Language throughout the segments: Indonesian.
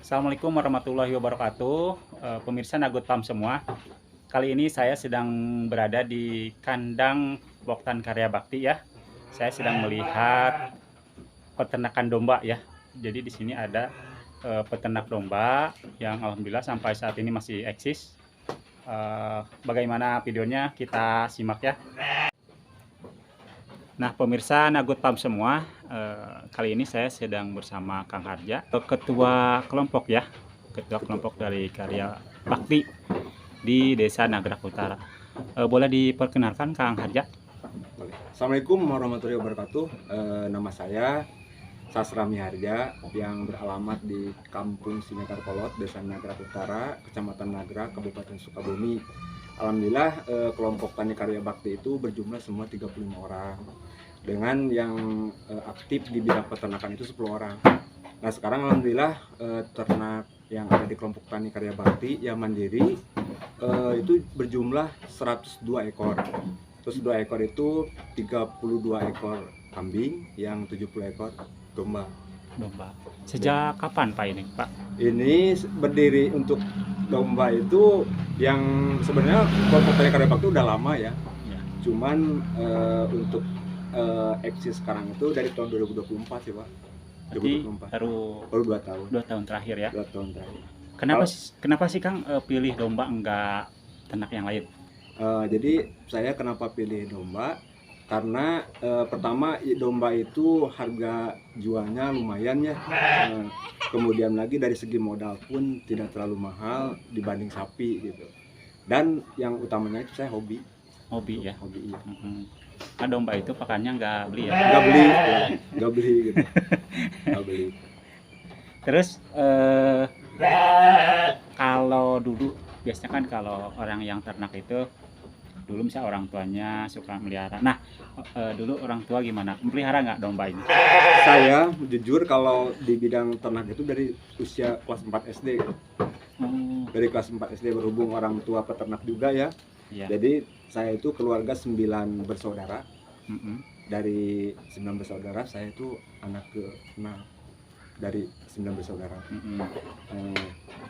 Assalamualaikum warahmatullahi wabarakatuh. Pemirsa Nagot Farm semua. Kali ini saya sedang berada di kandang Boktan Karya Bakti ya. Saya sedang melihat peternakan domba ya. Jadi di sini ada peternak domba yang alhamdulillah sampai saat ini masih eksis. Bagaimana videonya kita simak ya. Nah, pemirsa Nagot Farm semua, kali ini saya sedang bersama Kang Harja, ketua kelompok ya, ketua kelompok dari Karya Bakti di Desa Nagrak Utara. Boleh diperkenalkan Kang Harja? Assalamualaikum warahmatullahi wabarakatuh. Nama saya Sasrami Harja yang beralamat di Kampung Sinegar Kolot, Desa Nagrak Utara, Kecamatan Nagrak, Kabupaten Sukabumi. Alhamdulillah kelompok Tani Karya Bakti itu berjumlah semua 35 orang. Dengan yang aktif di bidang peternakan itu 10 orang. Nah sekarang alhamdulillah ternak yang ada di kelompok Tani Karya Bakti yang mandiri itu berjumlah 102 ekor. Terus 2 ekor itu 32 ekor kambing, yang 70 ekor domba. Domba. Sejak kapan Pak ini Pak? Ini berdiri untuk domba itu yang sebenarnya kelompok Tani Karya Bakti udah lama ya. Cuman untuk eksis sekarang itu dari tahun 2024 sih Pak. Jadi 2024. baru 2 tahun. 2 tahun terakhir ya. 2 tahun terakhir. Kenapa sih Kang pilih domba enggak ternak yang lain? Jadi saya kenapa pilih domba? Karena pertama domba itu harga jualnya lumayan ya. Kemudian lagi dari segi modal pun tidak terlalu mahal dibanding sapi gitu. Dan yang utamanya itu saya hobi. Hobi ya. Hobi iya. Nah, domba itu pakannya nggak beli ya? Nggak beli, ya. Nggak beli gitu. Nggak beli. Terus kalau dulu biasanya kan kalau orang yang ternak itu dulu misalnya orang tuanya suka melihara. Nah, dulu orang tua gimana? Melihara nggak domba ini? Saya jujur kalau di bidang ternak itu dari usia kelas 4 SD. Dari kelas 4 SD berhubung orang tua peternak juga ya. Jadi saya itu keluarga 9 bersaudara. Dari 9 bersaudara saya itu anak ke-6 dari 9 bersaudara.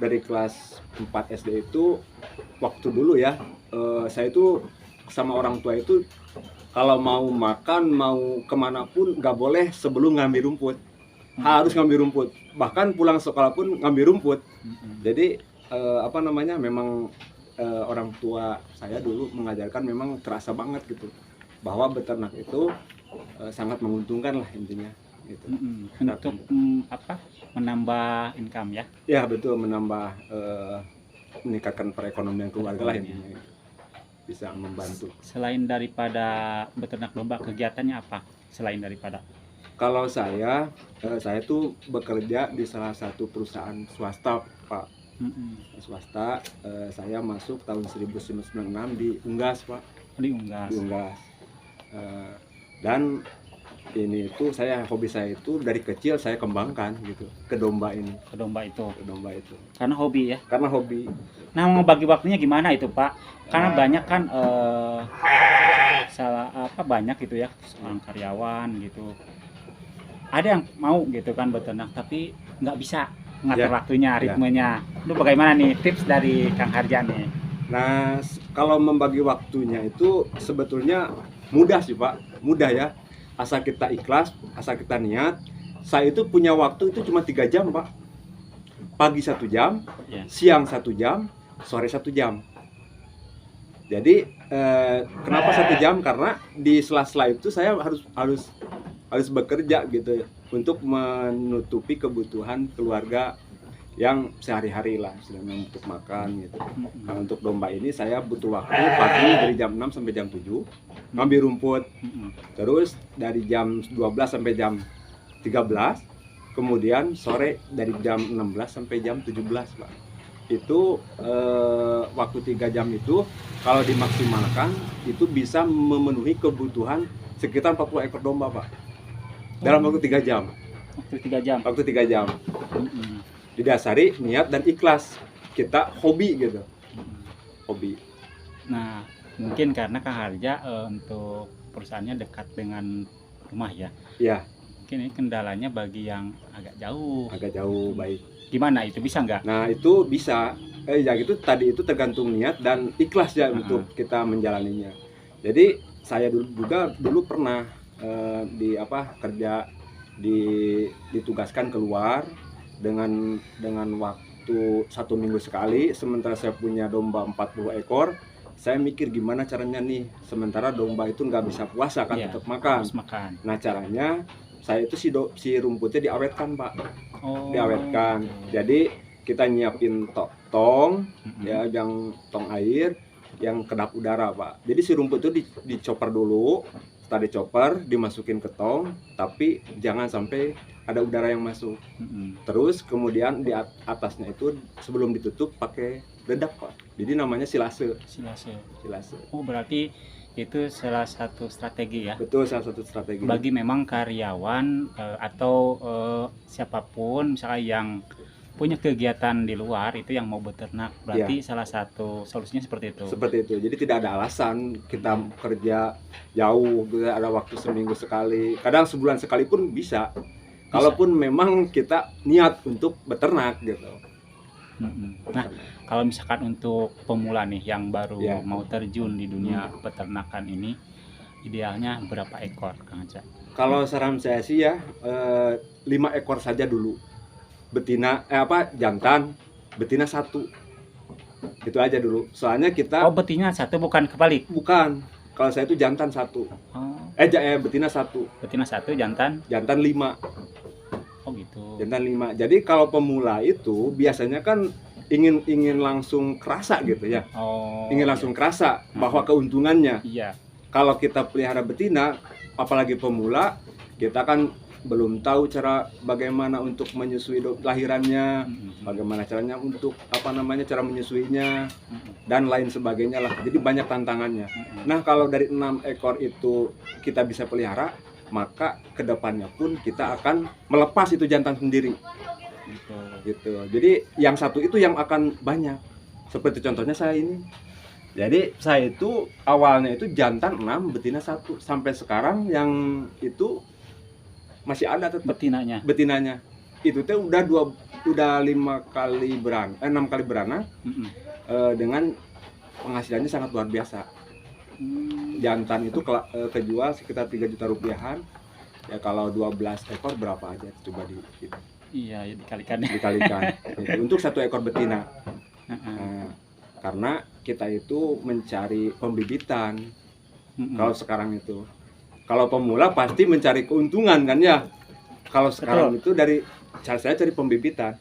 Dari kelas 4 SD itu waktu dulu ya, saya itu sama orang tua itu kalau mau makan, mau kemanapun nggak boleh sebelum ngambil rumput. Harus ngambil rumput. Bahkan pulang sekolah pun ngambil rumput. Jadi memang orang tua saya dulu mengajarkan, memang terasa banget gitu bahwa beternak itu sangat menguntungkan lah intinya gitu. Untuk menambah income ya? Ya betul, menambah meningkatkan perekonomian keluarga lah intinya gitu. Bisa membantu. Selain daripada beternak domba, kegiatannya apa selain daripada? Kalau saya tuh bekerja di salah satu perusahaan swasta Pak. Swasta, saya masuk tahun 1996 di Unggas Pak. Di Unggas. Di Unggas. Dan ini itu hobi saya itu dari kecil saya kembangkan gitu ke domba ini. Ke domba itu. Ke domba itu. Karena hobi ya? Karena hobi. Nah, membagi waktunya gimana itu Pak? Karena banyak kan banyak gitu ya, seorang karyawan gitu. Ada yang mau gitu kan beternak tapi nggak bisa ngatur waktunya, ritmenya. Lu bagaimana nih tips dari Kang Harja nih? Nah, kalau membagi waktunya itu sebetulnya mudah sih Pak, mudah ya. Asal kita ikhlas, asal kita niat. Saya itu punya waktu itu cuma 3 jam Pak. Pagi 1 jam, siang 1 jam, sore 1 jam. Jadi kenapa 1 jam? Karena di sela-sela itu saya harus bekerja gitu untuk menutupi kebutuhan keluarga yang sehari-hari lah, istilahnya untuk makan gitu. Nah, untuk domba ini saya butuh waktu pagi dari jam 6 sampai jam 7 ngambil rumput. Terus dari jam 12 sampai jam 13, kemudian sore dari jam 16 sampai jam 17 Pak. Itu waktu 3 jam itu kalau dimaksimalkan itu bisa memenuhi kebutuhan sekitar 40 ekor domba Pak. Dalam waktu 3 jam. Waktu 3 jam. Didasari niat dan ikhlas. Kita hobi gitu. Hobi. Nah, mungkin karena Kang Harja untuk perusahaannya dekat dengan rumah ya. Iya. mungkin ini kendalanya bagi yang agak jauh. agak jauh. Baik. Gimana itu, bisa nggak? Nah itu bisa, ya gitu tadi itu tergantung niat dan ikhlas ya Heeh. untuk kita menjalaninya. Jadi saya dulu pernah kerja ditugaskan keluar dengan waktu 1 minggu sekali, sementara saya punya domba 40 ekor. Saya mikir gimana caranya nih, sementara domba itu nggak bisa puasa kan, Iya, tetap makan. harus makan. Nah caranya saya itu si rumputnya diawetkan Pak, Oh, diawetkan. gitu. Jadi kita nyiapin tong Mm-mm. ya, yang tong air yang kedap udara Pak. Jadi si rumput itu dicopper dulu, setelah dicopper dimasukin ke tong, tapi jangan sampai ada udara yang masuk. Mm-mm. Terus kemudian di atasnya itu sebelum ditutup pakai redap Pak. Jadi namanya silase. Silase. Silase. Oh, berarti itu salah satu strategi ya. Betul, salah satu strategi. Bagi memang karyawan atau siapapun misalnya yang punya kegiatan di luar itu yang mau beternak, berarti salah satu solusinya seperti itu. Seperti itu. Jadi tidak ada alasan kita kerja jauh, tidak ada waktu seminggu sekali. Kadang sebulan sekali pun bisa. Kalaupun memang kita niat untuk beternak gitu. Nah, kalau misalkan untuk pemula nih yang baru Ya. mau terjun di dunia peternakan ini, idealnya berapa ekor, Kang Aca? Kalau saran saya sih ya 5 ekor saja dulu. Betina jantan, betina 1. Itu aja dulu. Soalnya kita Oh, betina 1, bukan kebalik. bukan. Kalau saya itu jantan 1. Oh, Betina 1, betina 1, jantan. jantan 5. Oh, gitu. Jantan 5. Jadi kalau pemula itu biasanya kan ingin langsung kerasa gitu ya. Oh. Ingin langsung kerasa bahwa keuntungannya. Iya. Kalau kita pelihara betina, apalagi pemula, kita kan belum tahu cara bagaimana untuk menyusui lahirannya, bagaimana caranya untuk cara menyusuinya dan lain sebagainya lah. Jadi banyak tantangannya. Nah, kalau dari 6 ekor itu kita bisa pelihara, maka kedepannya pun kita akan melepas itu jantan sendiri. Gitu. Jadi yang 1 itu yang akan banyak. Seperti contohnya saya ini. Jadi saya itu awalnya itu jantan 6, betina 1. Sampai sekarang yang itu masih ada tetap betinanya. Itu teh udah 6 kali beranak dengan penghasilannya sangat luar biasa. Jantan itu kejual sekitar 3 juta rupiahan. Ya kalau 12 ekor berapa aja coba Iya, dikalikan. Gitu. Untuk 1 ekor betina. Nah, karena kita itu mencari pembibitan. Kalau sekarang itu, kalau pemula pasti mencari keuntungan kan ya. Kalau sekarang itu saya cari pembibitan,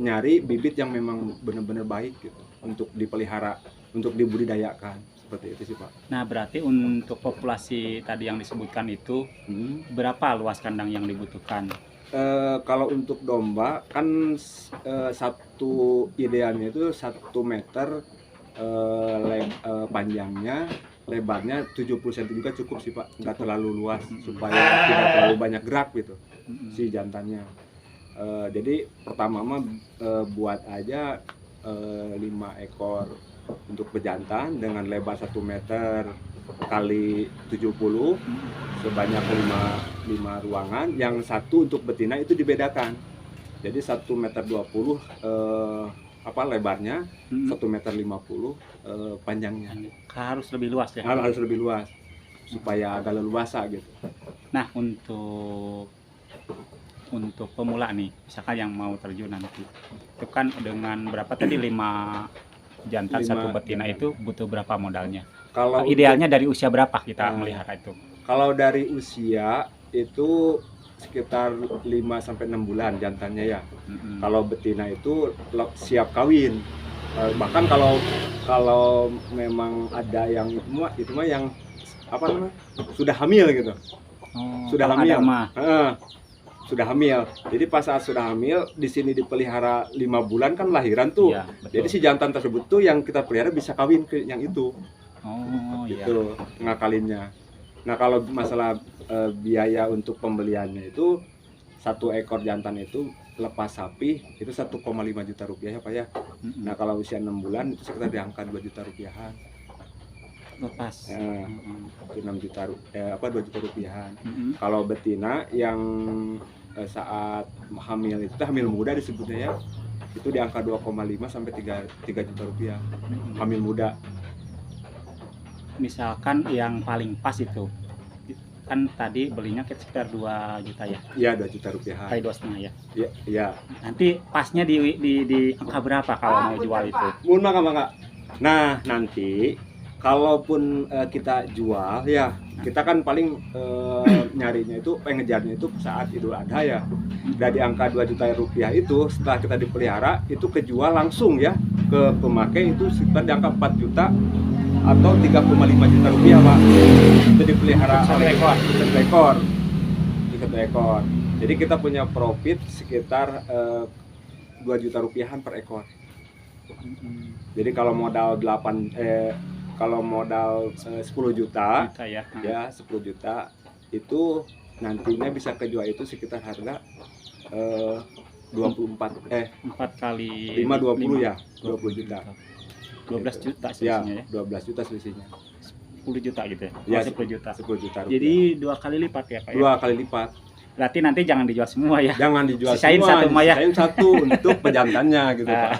nyari bibit yang memang benar-benar baik gitu untuk dipelihara, untuk dibudidayakan. Seperti itu sih Pak. Nah, berarti untuk populasi tadi yang disebutkan itu berapa luas kandang yang dibutuhkan? Kalau untuk domba kan satu idealnya itu 1 meter panjangnya, lebarnya 70 cm juga cukup sih Pak, nggak terlalu luas supaya tidak terlalu banyak gerak gitu si jantannya. Jadi pertama buat aja 5 ekor untuk bejantan dengan lebar 1 meter kali 70 sebanyak 5 ruangan. Yang 1 untuk betina itu dibedakan. Jadi 1,20 meter lebarnya, 1,50 meter panjangnya. Harus lebih luas ya? Harus lebih luas supaya agak leluasa gitu. Nah, untuk pemula nih, misalkan yang mau terjun nanti, itu kan dengan berapa tadi, 5 jantan 1 betina jantan. itu butuh berapa modalnya? Kalau idealnya dari usia berapa kita melihara itu? Kalau dari usia itu sekitar 5-6 bulan jantannya ya. Kalau betina itu siap kawin. Bahkan kalau memang ada yang itu mah yang sudah hamil gitu. Sudah hamil. Sudah hamil. Jadi pas saat sudah hamil di sini dipelihara 5 bulan kan lahiran tuh. Iya, jadi si jantan tersebut tuh yang kita pelihara bisa kawin ke yang itu. Gitu ngakalinnya. Nah, kalau masalah biaya untuk pembeliannya itu 1 ekor jantan itu lepas sapi itu 1,5 juta rupiah ya Pak ya. Nah, kalau usia 6 bulan itu sekitar di angka 2 juta rupiahan. lepas. Nah, itu 6 juta 2 juta rupiahan. Kalau betina yang saat hamil itu hamil muda disebutnya ya, itu di angka 2,5 sampai 3 juta rupiah. Hamil muda. Misalkan yang paling pas itu kan tadi belinya sekitar 2 juta ya, Iya, 2 juta rupiahan. kali 2,5 ya. Iya, iya. Nanti pasnya di angka berapa kalau mau jual itu? Mohon maaf, Kak. Nah, nanti kalaupun kita jual ya, kita kan paling nyarinya itu, ngejarnya itu saat Idul Adha ya. Dari angka 2 juta rupiah itu setelah kita dipelihara itu kejual langsung ya ke pemakai itu sekitar di angka 4 juta atau 3,5 juta rupiah, Pak. Itu dipelihara Satu oleh ekor. satu ekor. Satu ekor. Jadi kita punya profit sekitar 2 juta rupiahan per ekor. Jadi kalau modal 10 juta Ya. ya 10 juta itu nantinya bisa kejual itu sekitar harga 24 4 kali 5 20 ya 20 juta 12 juta ya selisihnya ya. 12 juta selisihnya 10 juta gitu ya. ya 10 juta. 10 juta rupiah. Jadi 2 kali lipat ya, Pak ya. 2 kali lipat. Berarti nanti jangan dijual semua ya. Jangan dijual Sisain semua, satu, Maya. sisain satu untuk pejantannya gitu, Pak.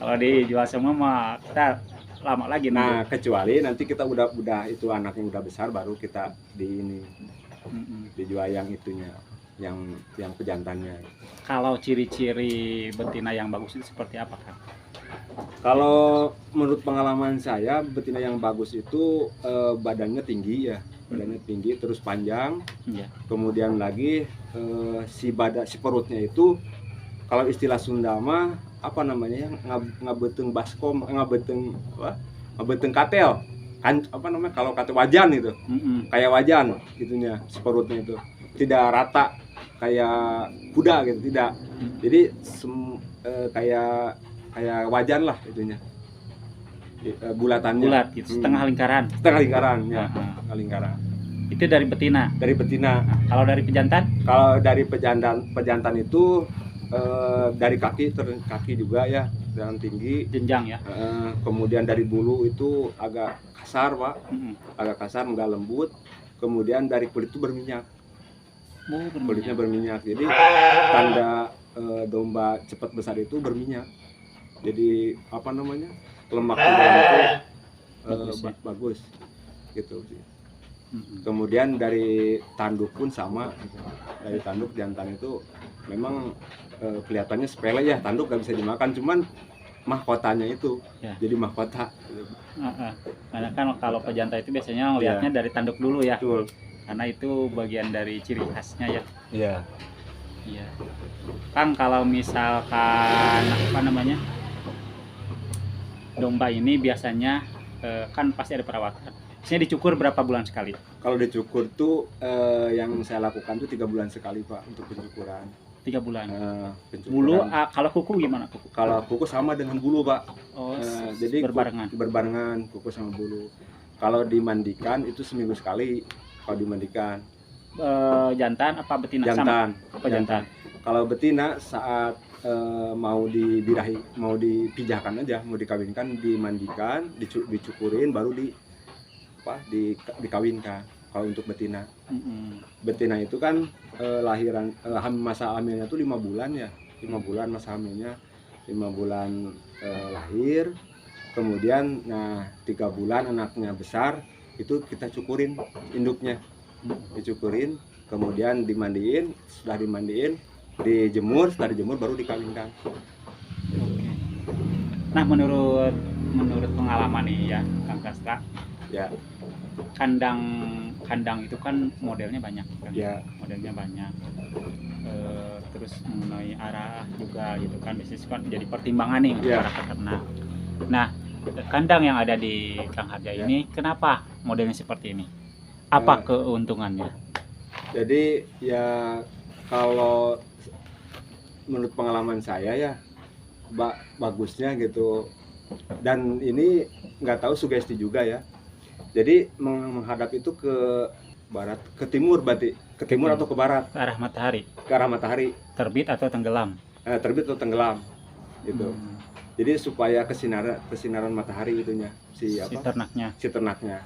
Kalau dijual semua mah kita lama lagi Nah, nunggu. kecuali nanti kita udah itu anaknya udah besar baru kita dijual yang itunya, yang pejantannya. Kalau ciri-ciri betina yang bagus itu seperti apa, Kang? Kalau menurut pengalaman saya betina yang bagus itu badannya tinggi ya, badannya tinggi terus panjang. Iya. Kemudian lagi si perutnya itu kalau istilah Sunda mah apa namanya ya, ngabeteng baskom, ngabeteng katel kan, apa namanya kalau katel wajan itu, kayak wajan gitunya, si perutnya itu tidak rata kayak kuda gitu, tidak. Jadi kayak wajan lah itunya, bulatannya Bulat gitu, setengah lingkaran. setengah lingkaran ya, Aha. setengah lingkaran Itu dari betina. dari betina. Kalau dari pejantan? Kalau dari pejantan itu dari kaki juga ya, dengan tinggi. Jenjang ya. Kemudian dari bulu itu agak kasar, Pak, agak kasar, enggak lembut. Kemudian dari kulit itu berminyak, kulitnya berminyak. Jadi tanda domba cepat besar itu berminyak. Jadi apa namanya, lemak di dalam itu bagus gitu sih. Kemudian dari tanduk pun sama gitu. Dari tanduk jantan itu memang kelihatannya sepele ya, tanduk gak bisa dimakan, cuman mahkotanya itu Ya. jadi mahkota. Karena kan kalau pejantan itu biasanya ngelihatnya dari tanduk dulu ya. Betul. Karena itu bagian dari ciri khasnya ya. Iya. Iya. Kang, kalau misalkan apa namanya, domba ini biasanya kan pasti ada perawatan. Biasanya dicukur berapa bulan sekali? Kalau dicukur tuh yang saya lakukan tuh 3 bulan sekali, Pak, untuk pencukuran. 3 bulan. Pencukuran. Bulu, kalau kuku gimana kuku? Kalau kuku sama dengan bulu, Pak. Oh, Jadi berbarengan. berbarengan kuku sama bulu. Kalau dimandikan itu seminggu sekali. Kalau dimandikan Jantan apa betina? jantan. Sama? Apa jantan? Kalau betina saat mau dibirahi, mau dipijahkan aja, mau dikawinkan, dimandikan, dicukurin, baru dikawinkan. Kalau untuk betina, betina itu kan masa hamilnya tuh 5 bulan ya, 5 bulan masa hamilnya, 5 bulan lahir, kemudian 3 bulan anaknya besar, itu kita cukurin induknya, dicukurin, kemudian dimandiin, setelah dimandiin dijemur, setelah dijemur baru dikawinkan. Oke. Nah, menurut pengalaman nih ya, Kang Kastra, Ya, kandang itu kan modelnya banyak kan? ya, Modelnya banyak. Terus mengenai arah juga gitu kan, bisnis kan jadi pertimbangan nih untuk Ya. para peternak. Nah, kandang yang ada di Kang Harja ini kenapa modelnya seperti ini? Apa keuntungannya? jadi ya kalau menurut pengalaman saya ya bagusnya gitu, dan ini nggak tahu sugesti juga ya. Jadi menghadap itu ke barat, ke timur, berarti ke timur atau ke barat, Ke arah matahari, ke arah matahari, terbit atau tenggelam? terbit atau tenggelam gitu. Jadi supaya kesinaran matahari itunya Si ternaknya. si ternaknya.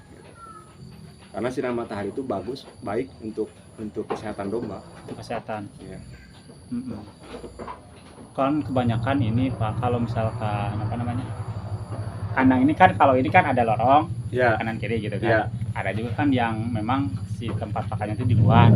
Karena sinar matahari itu baik untuk kesehatan domba. Untuk kesehatan. Ya. Mm-mm. Kan kebanyakan ini Pak, kalau misalkan apa namanya, kandang ini kan, kalau ini kan ada lorong Ya. kanan kiri gitu Ya. kan. Ada juga kan yang memang si tempat pakannya itu di luar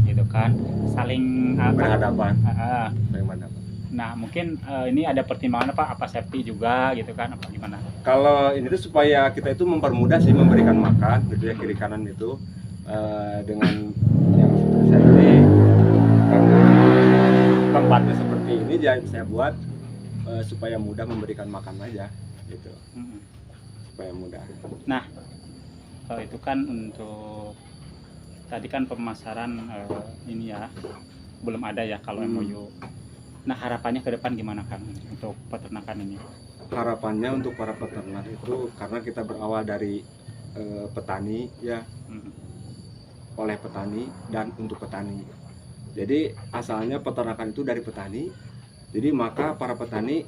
gitu kan, saling apa, Berhadapan. uh, Berhadapan. nah mungkin ini ada pertimbangan apa safety juga gitu kan, apa gimana? Kalau ini tuh supaya kita itu mempermudah sih memberikan makan gitu ya, kiri kanan itu dengan yang seperti saya ini, karena tempatnya seperti ini jadi saya buat supaya mudah memberikan makan aja gitu, Mm-mm. supaya mudah. Nah, kalau itu kan untuk tadi kan pemasaran ini ya belum ada ya kalau MOU. Nah, harapannya ke depan gimana Kang untuk peternakan ini? Harapannya untuk para peternak itu, karena kita berawal dari petani ya, oleh petani dan untuk petani. Jadi asalnya peternakan itu dari petani. Jadi maka para petani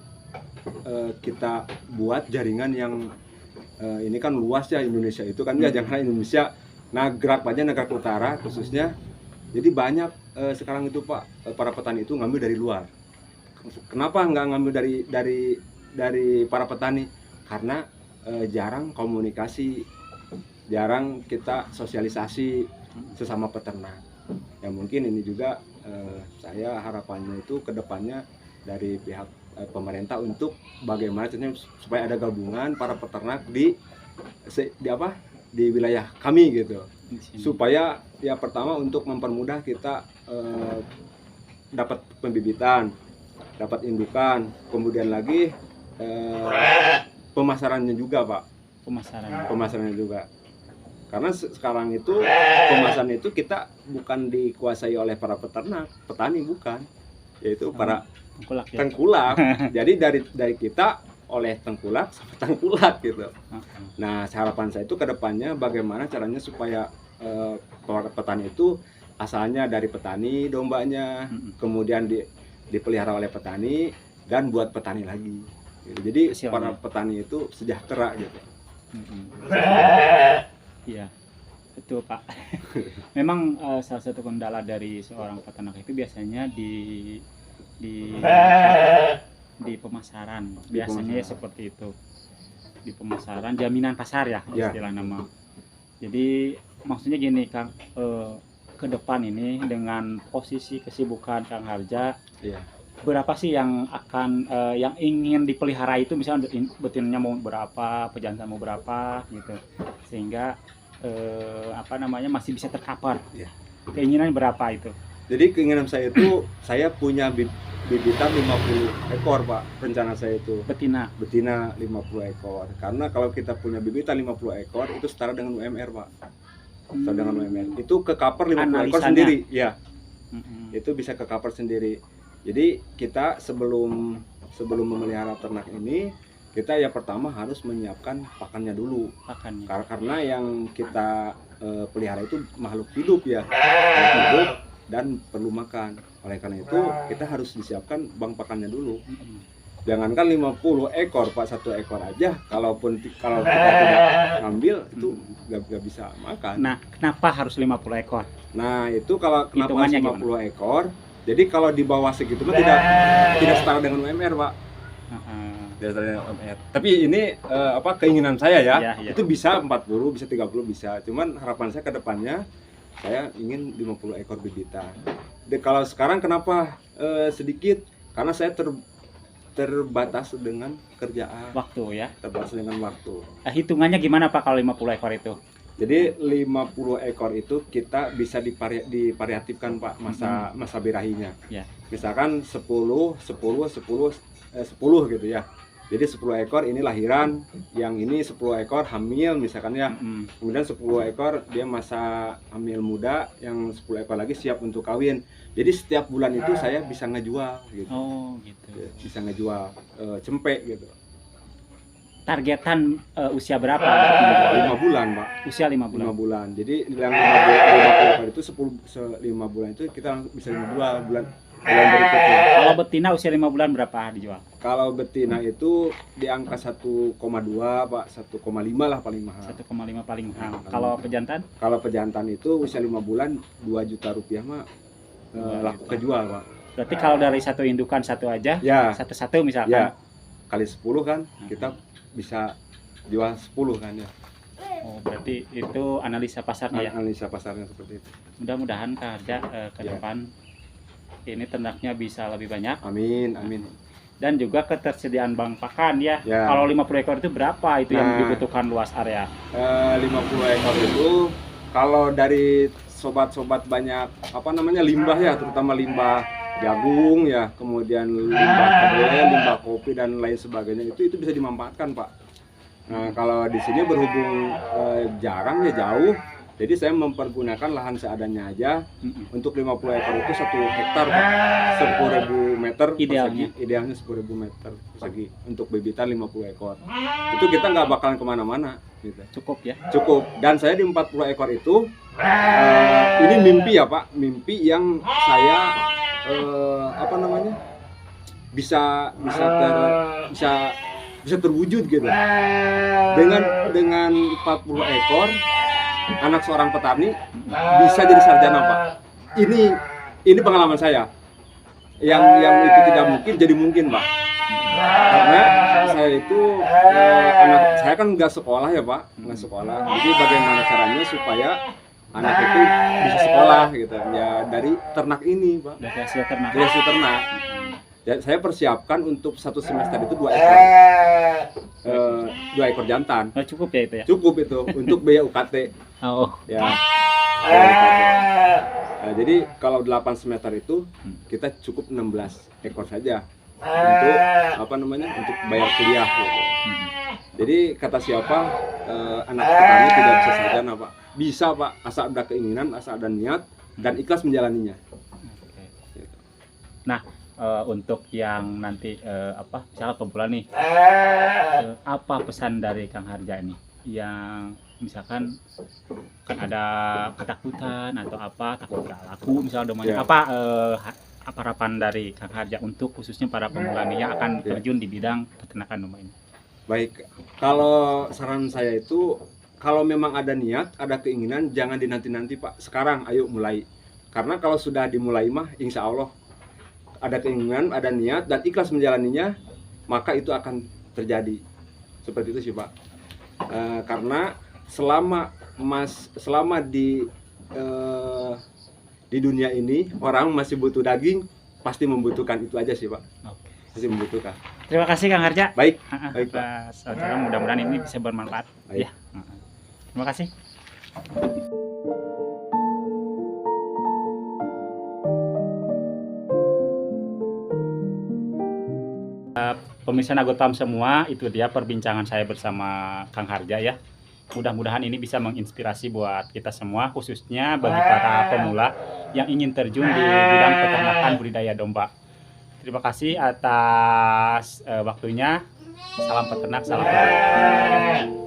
kita buat jaringan yang ini kan luas ya Indonesia itu kan ya, jangan Indonesia, Nagrag aja, Nagrag Utara khususnya. Jadi banyak sekarang itu Pak, para petani itu ngambil dari luar. Kenapa nggak ngambil dari para petani? Karena jarang komunikasi, jarang kita sosialisasi sesama peternak. Ya mungkin ini juga saya harapannya itu kedepannya dari pihak pemerintah untuk bagaimana caranya supaya ada gabungan para peternak di wilayah kami gitu, supaya ya pertama untuk mempermudah kita dapat pembibitan, dapat indukan, kemudian lagi pemasarannya juga Pak, pemasarannya juga. Karena sekarang itu pemasaran itu kita bukan dikuasai oleh para peternak, petani bukan, yaitu para tengkulak. Jadi dari kita oleh tengkulak sama tengkulak gitu. Nah, harapan saya itu kedepannya bagaimana caranya supaya para petani itu asalnya dari petani dombanya, kemudian dipelihara oleh petani dan buat petani lagi. Jadi para petani itu sejahtera gitu. Iya, betul Pak. Memang salah satu kendala dari seorang peternak itu biasanya di pemasaran, biasanya ya seperti itu, di pemasaran, jaminan pasar ya istilah nama. Jadi maksudnya gini Kang, ke depan ini dengan posisi kesibukan Kang Harja, berapa sih yang akan yang ingin dipelihara itu, misalnya betinanya mau berapa, pejantan mau berapa gitu, sehingga masih bisa tercover. Keinginan berapa itu? Jadi keinginan saya itu saya punya bibitan 50 ekor Pak, rencana saya itu betina 50 ekor, karena kalau kita punya bibitan 50 ekor itu setara dengan UMR Pak, setara dengan UMR, itu ke cover 50 ekor sendiri ya. Itu bisa ke cover sendiri. Jadi kita sebelum memelihara ternak ini, kita ya pertama harus menyiapkan pakannya dulu. Karena yang kita pelihara itu makhluk hidup ya, hidup dan perlu makan. Oleh karena itu kita harus disiapkan bank pakannya dulu. Jangankan 50 ekor Pak, 1 ekor aja kalau kita tidak ngambil itu nggak bisa makan. Nah, kenapa harus 50 ekor? Nah, itu kalau kenapa 50 ekor? Jadi kalau di bawah segitu tidak setara dengan UMR Pak. Tapi ini keinginan saya ya. Itu bisa 40, bisa 30 bisa. Cuman harapan saya ke depannya saya ingin 50 ekor bibitan. Kalau sekarang kenapa sedikit? Karena saya terbatas dengan kerjaan. Waktu ya. Terbatas dengan waktu. Hitungannya gimana Pak kalau 50 ekor itu? Jadi 50 ekor itu kita bisa divariatifkan Pak masa birahinya. Misalkan 10 gitu ya. Jadi 10 ekor ini lahiran, yang ini 10 ekor hamil misalkan ya. Kemudian 10 ekor dia masa hamil muda, yang 10 ekor lagi siap untuk kawin. Jadi setiap bulan itu saya bisa ngejual gitu. Oh, gitu. Bisa ngejual cempe gitu. Targetan usia berapa? 5 bulan Pak. Usia 5 bulan. 5 bulan. Jadi yang 50 ekor itu 5 bulan itu kita bisa jual bulan berikutnya. Kalau betina usia 5 bulan berapa dijual? Kalau betina itu di angka 1,2 Pak, 1,5 lah paling mahal. 1,5 paling mahal. Kalau pejantan? Kalau pejantan itu usia 5 bulan 2 juta rupiah mah laku kejual Pak. Berarti kalau dari satu indukan satu aja, Ya, satu-satu misalkan. ya kali 10 kan kita bisa jual 10 kan ya. Oh, berarti itu analisa pasarnya ya. Analisa pasarnya seperti itu. Mudah-mudahan Kang Harja ke Ya. depan ini ternaknya bisa lebih banyak Amin, amin. dan juga ketersediaan bank pakan ya. Ya. Kalau 50 ekor itu berapa itu yang Nah. dibutuhkan luas area? 50 ekor itu kalau dari sobat-sobat banyak apa namanya limbah ya, terutama limbah jagung ya, kemudian limbah kedelai, limbah kopi dan lain sebagainya itu bisa dimanfaatkan Pak. Nah, kalau di sini berhubung jarang ya jauh, jadi saya mempergunakan lahan seadanya aja. Untuk 50 ekor itu 1 hektar Pak, 10.000 meter Idealnya. persegi. Idealnya 10.000 meter persegi untuk bebitan 50 ekor. Itu kita nggak bakalan kemana-mana gitu. Cukup ya. Cukup. Dan saya di 40 ekor itu ini mimpi ya Pak, mimpi yang saya apa namanya bisa terwujud gitu. Dengan 40 ekor anak seorang petani bisa jadi sarjana Pak. Ini pengalaman saya. Yang itu tidak mungkin jadi mungkin Pak. Karena saya itu anak saya kan nggak sekolah ya Pak, nggak sekolah. Jadi bagaimana caranya supaya anak itu bisa sekolah gitu ya dari ternak ini Pak. Dari hasil ternak. Dari hasil ternak. Ya, saya persiapkan untuk 1 semester itu 2 ekor. 2 ekor jantan. Oh, cukup ya itu ya. Cukup itu untuk biaya UKT. Oh, Ya. Biaya UKT. Nah, jadi kalau 8 semester itu kita cukup 16 ekor saja untuk apa namanya? Untuk bayar kuliah gitu. Jadi kata siapa anak petani tidak bisa sarjana Pak. Bisa Pak, asal ada keinginan, asal ada niat dan ikhlas menjalaninya. Oke. Nah, untuk yang nanti misalnya pemula nih, apa pesan dari Kang Harja ini yang misalkan kan ada ketakutan atau apa, takut gak laku misalnya domanya, Ya. apa harapan dari Kang Harja untuk khususnya para pemula nih yang akan terjun di bidang peternakan domba ini? Baik, kalau saran saya itu kalau memang ada niat, ada keinginan, jangan dinanti-nanti Pak. Sekarang ayo mulai. Karena kalau sudah dimulai mah insya Allah ada keinginan, ada niat dan ikhlas menjalaninya, maka itu akan terjadi. Seperti itu sih Pak. Karena selama di dunia ini orang masih butuh daging, pasti membutuhkan itu aja sih Pak. Oke. Pasti membutuhkan. Terima kasih Kang Harja. Baik, baik Pak. Atas wawancara, mudah-mudahan ini bisa bermanfaat. Baik. Ya. Terima kasih. Pemirsa Nagotam semua, itu dia perbincangan saya bersama Kang Harja ya. Mudah-mudahan ini bisa menginspirasi buat kita semua, khususnya bagi para pemula yang ingin terjun di bidang peternakan budidaya domba. Terima kasih atas waktunya. Salam peternak, salam peternak.